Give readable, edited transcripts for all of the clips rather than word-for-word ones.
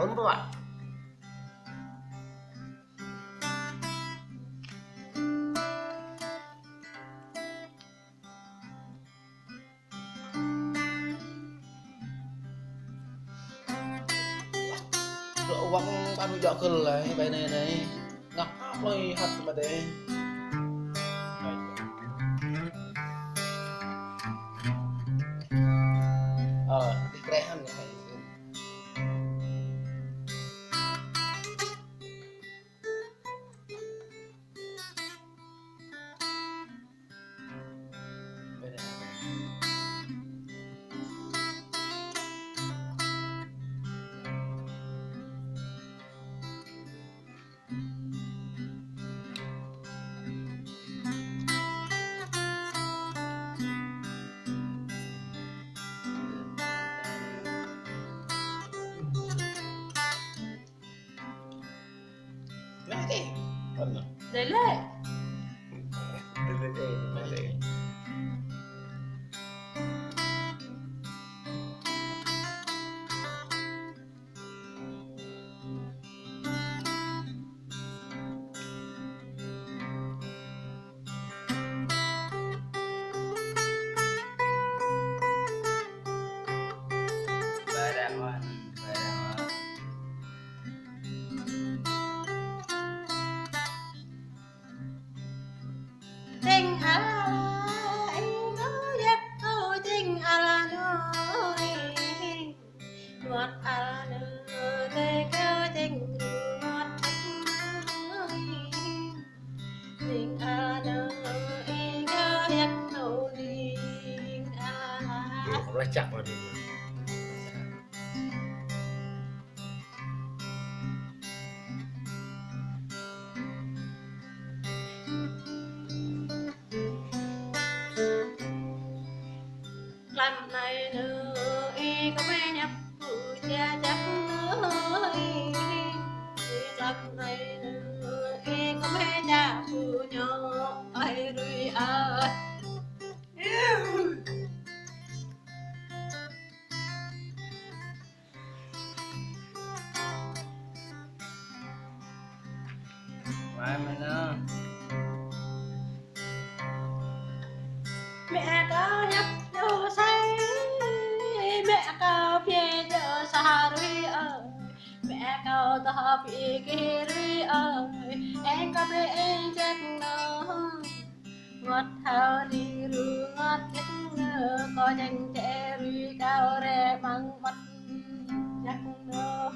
tahun Pak. Uang kanu jokkel lah bay này ngọc ơi hạt mà đấy đi keren ya kayak gitu. Nanti, mana? Lele. Lele. Tình ala nó dép tôi tình ala nói ngọt ala nơ tê cơ tình ngọt tình ala nơ cơ dép tôi tình ala Racak waduh. lần này nữa có bé nhập cha chắc nữa lần này nữa có bé cha phụ nhỏ ai rồi ơi Mai mana? mẹ có nhấp đồ say mẹ có phía chợ xa rồi ơi mẹ có tao phía kia rồi ơi em có bé em chắc nó ngọt thao đi rồi ngọt chắc nó có nhanh trẻ rồi cao rẻ bằng mắt chắc nó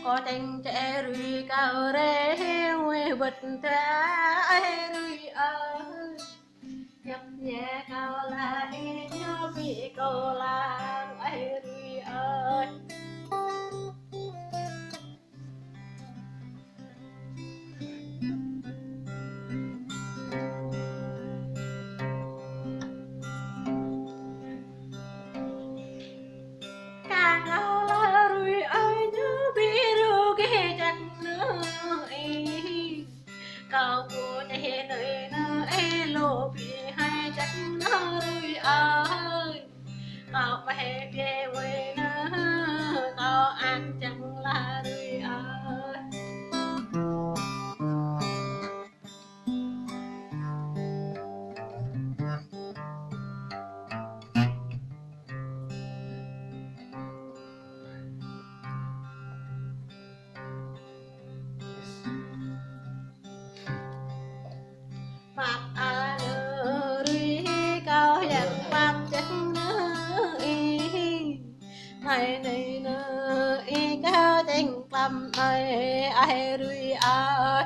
có tranh trẻ rùi cao rê nguy bật trái rùi ơi nhập nhẹ cao lại nhớ bị cầu làng ấy rùi ơi càng cao là rùi ơi nhớ bị rùi cái chắc nữa cao của trẻ nơi nơi lô bị hai chắc nó rùi ơi cao mẹ về quê nó cao ăn chẳng là rùi ơi mặt à nơ ri cao dần mặt chắc nơ y này nơ y cao tình tâm này ai ri ai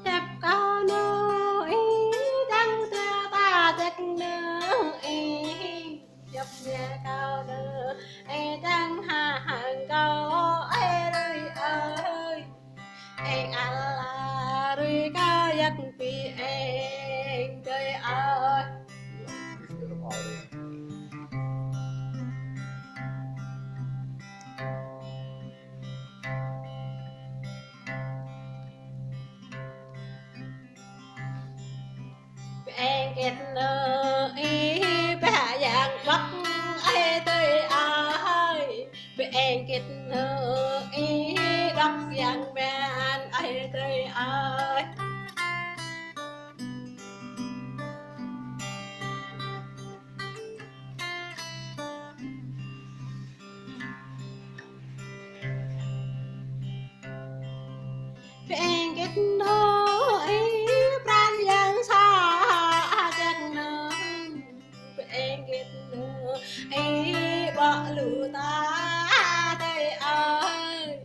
đẹp cao nơ chắc vì em đời ơi em kết ý bà dạng bắc ai tới ai em kết ý đắc dạng bạn ai tới ai em kết ý pran dạng xa chắc nơ em kết ý bỏ lù ta tới ai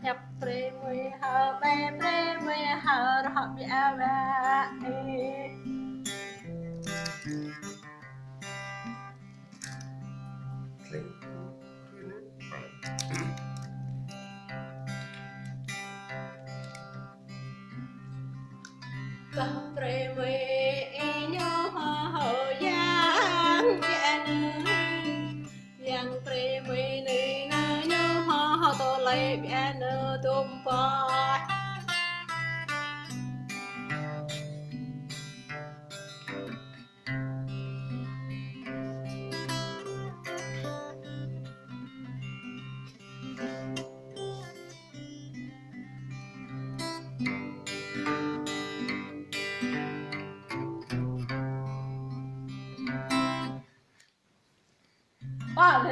nhập pre mùi hờ bè pre mùi hờ rọp ya ba tập pre mùi nhớ hờ giang yang pre mùi nơi nhớ hờ tô lấy biển tôm bò Wow,